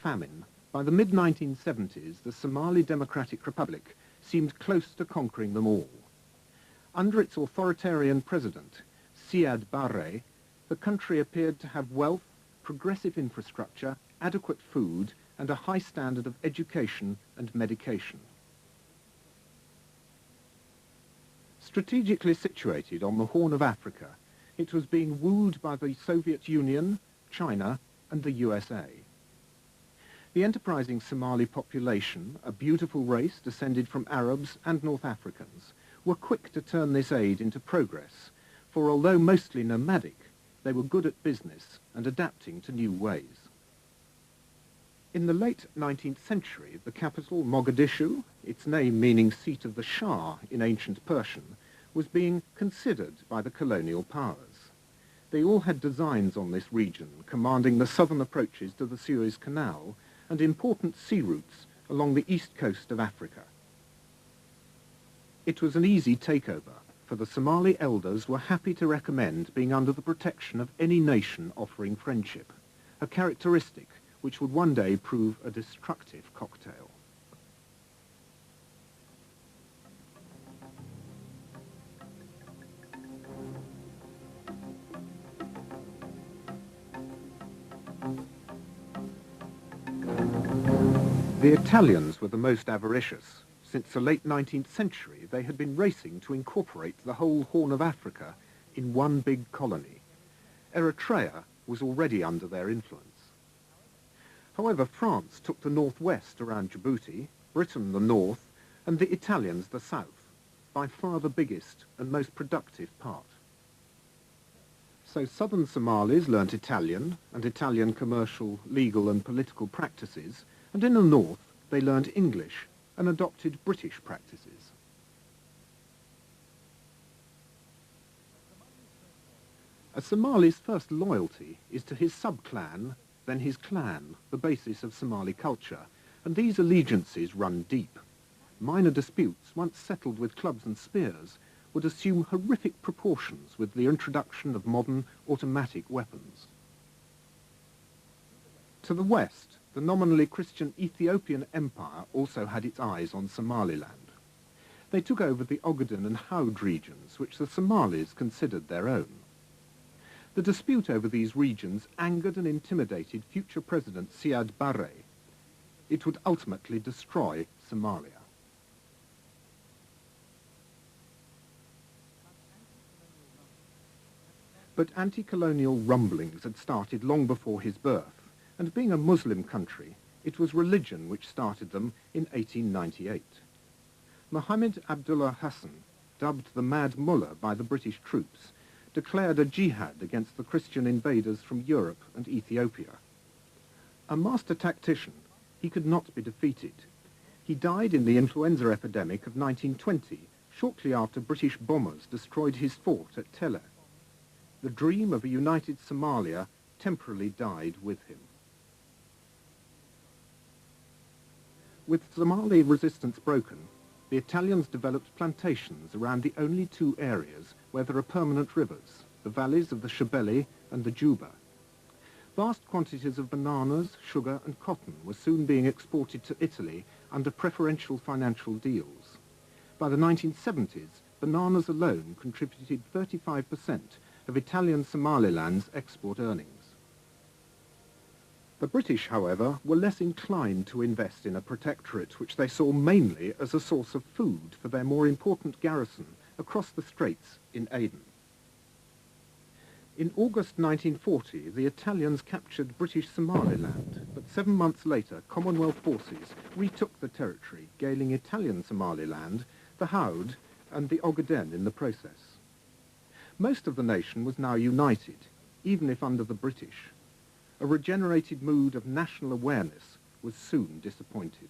famine, by the mid-1970s, the Somali Democratic Republic seemed close to conquering them all. Under its authoritarian president, Siad Barre, the country appeared to have wealth, progressive infrastructure, adequate food, and a high standard of education and medication. Strategically situated on the Horn of Africa, it was being wooed by the Soviet Union, China, and the USA. The enterprising Somali population, a beautiful race descended from Arabs and North Africans, were quick to turn this aid into progress, for although mostly nomadic, they were good at business and adapting to new ways. In the late 19th century, the capital, Mogadishu, its name meaning seat of the Shah in ancient Persian, was being considered by the colonial powers. They all had designs on this region, commanding the southern approaches to the Suez Canal and important sea routes along the east coast of Africa. It was an easy takeover, for the Somali elders were happy to recommend being under the protection of any nation offering friendship, a characteristic which would one day prove a destructive cocktail. The Italians were the most avaricious. Since the late 19th century, they had been racing to incorporate the whole Horn of Africa in one big colony. Eritrea was already under their influence. However, France took the northwest around Djibouti, Britain the north, and the Italians the south, by far the biggest and most productive part. So southern Somalis learnt Italian and Italian commercial, legal and political practices, and in the north they learnt English and adopted British practices. A Somali's first loyalty is to his sub-clan, then his clan, the basis of Somali culture, and these allegiances run deep. Minor disputes, once settled with clubs and spears, would assume horrific proportions with the introduction of modern automatic weapons. To the west, the nominally Christian Ethiopian Empire also had its eyes on Somaliland. They took over the Ogaden and Haud regions, which the Somalis considered their own. The dispute over these regions angered and intimidated future President Siad Barre. It would ultimately destroy Somalia. But anti-colonial rumblings had started long before his birth, and being a Muslim country, it was religion which started them in 1898. Mohammed Abdullah Hassan, dubbed the Mad Mullah by the British troops, declared a jihad against the Christian invaders from Europe and Ethiopia. A master tactician, he could not be defeated. He died in the influenza epidemic of 1920, shortly after British bombers destroyed his fort at Telle. The dream of a united Somalia temporarily died with him. With Somali resistance broken, the Italians developed plantations around the only two areas where there are permanent rivers, the valleys of the Shabelle and the Juba. Vast quantities of bananas, sugar and cotton were soon being exported to Italy under preferential financial deals. By the 1970s, bananas alone contributed 35% of Italian Somaliland's export earnings. The British, however, were less inclined to invest in a protectorate which they saw mainly as a source of food for their more important garrison across the straits in Aden. In August 1940, the Italians captured British Somaliland, but 7 months later, Commonwealth forces retook the territory, gaining Italian Somaliland, the Haud, and the Ogaden in the process. Most of the nation was now united, even if under the British. A regenerated mood of national awareness was soon disappointed.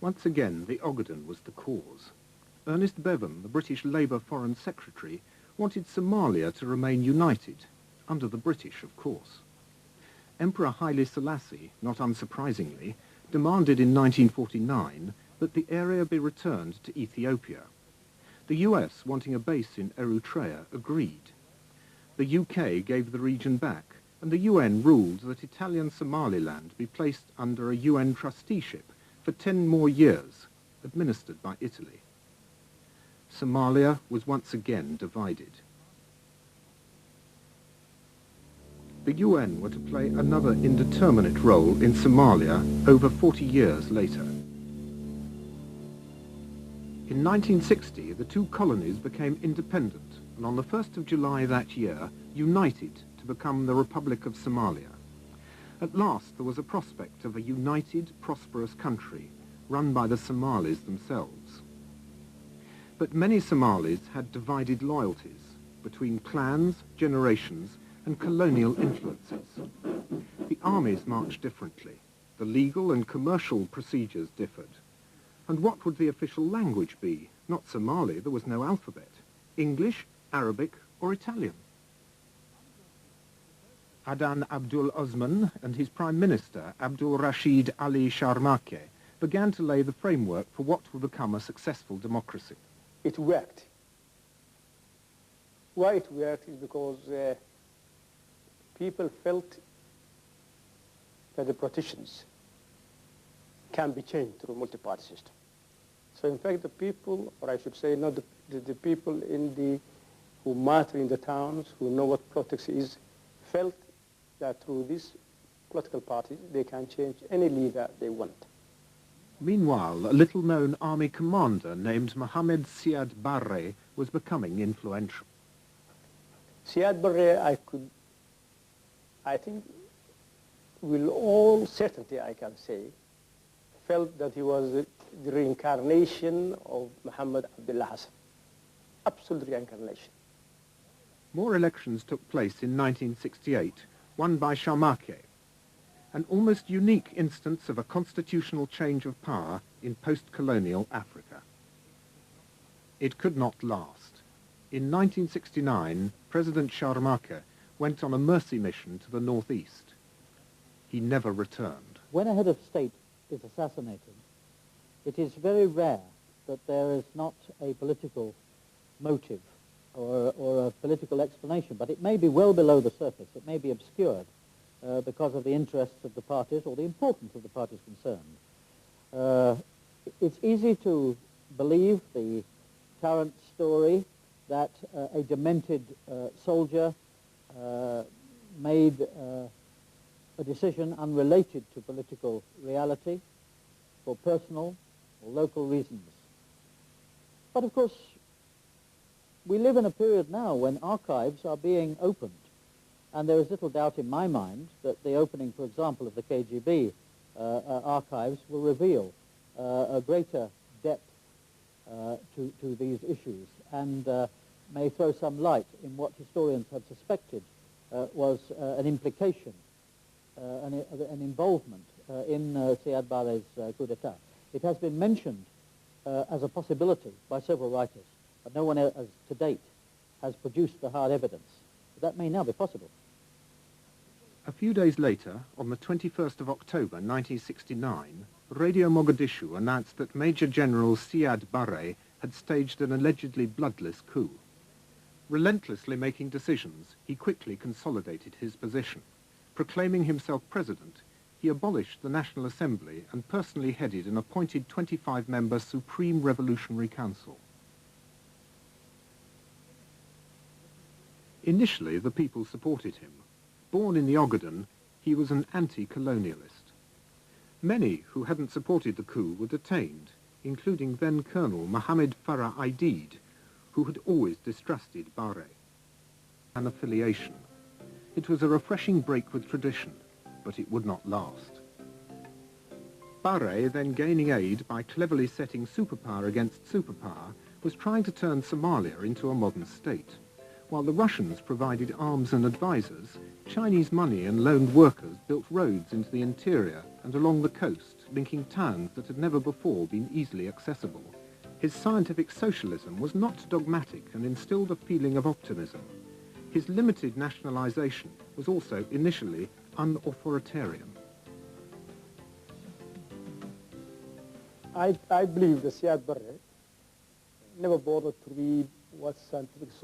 Once again, the Ogaden was the cause. Ernest Bevin, the British Labour Foreign Secretary, wanted Somalia to remain united, under the British, of course. Emperor Haile Selassie, not unsurprisingly, demanded in 1949 that the area be returned to Ethiopia. The US, wanting a base in Eritrea, agreed. The UK gave the region back, and the UN ruled that Italian Somaliland be placed under a UN trusteeship for 10 more years, administered by Italy. Somalia was once again divided. The UN were to play another indeterminate role in Somalia over 40 years later. In 1960, the two colonies became independent, and on the 1st of July that year, united to become the Republic of Somalia. At last, there was a prospect of a united, prosperous country, run by the Somalis themselves. But many Somalis had divided loyalties between clans, generations, and colonial influences. The armies marched differently, the legal and commercial procedures differed. And what would the official language be? Not Somali, there was no alphabet. English, Arabic, or Italian? Adan Abdul Osman and his Prime Minister, Abdul Rashid Ali Sharmake, began to lay the framework for what would become a successful democracy. It worked. Why it worked is because people felt that the politicians can be changed through a multi-party system. So in fact the people, or I should say not the people who matter in the towns, who know what politics is, felt that through these political parties they can change any leader they want. Meanwhile, a little-known army commander named Mohammed Siad Barre was becoming influential. Siad Barre, I think, with all certainty I can say, felt that he was the reincarnation of Muhammad Abdullah Hassan. Absolute reincarnation. More elections took place in 1968, won by Sharmake, an almost unique instance of a constitutional change of power in post-colonial Africa. It could not last. In 1969, President Sharmake went on a mercy mission to the northeast. He never returned. When a head of state is assassinated, it is very rare that there is not a political motive or a political explanation, but it may be well below the surface. It may be obscured because of the interests of the parties or the importance of the parties concerned. It's easy to believe the current story that a demented soldier made a decision unrelated to political reality for personal or local reasons. But of course, we live in a period now when archives are being opened, and there is little doubt in my mind that the opening, for example, of the KGB archives will reveal a greater depth to these issues and may throw some light in what historians have suspected was an implication, an involvement in Siad Barre's coup d'etat. It has been mentioned as a possibility by several writers, but no one else to date has produced the hard evidence. That may now be possible. A few days later, on the 21st of October 1969, Radio Mogadishu announced that Major General Siad Barre had staged an allegedly bloodless coup. Relentlessly making decisions, he quickly consolidated his position. Proclaiming himself president, he abolished the National Assembly and personally headed an appointed 25-member Supreme Revolutionary Council. Initially, the people supported him. Born in the Ogaden, he was an anti-colonialist. Many who hadn't supported the coup were detained, including then-Colonel Mohammed Farah Aidid, who had always distrusted Barre. An affiliation. It was a refreshing break with tradition, but it would not last. Barre, then gaining aid by cleverly setting superpower against superpower, was trying to turn Somalia into a modern state. While the Russians provided arms and advisors, Chinese money and loaned workers built roads into the interior and along the coast, linking towns that had never before been easily accessible. His scientific socialism was not dogmatic and instilled a feeling of optimism. His limited nationalization was also initially unauthoritarian. I believe that Siad Barre never bothered to read what scientific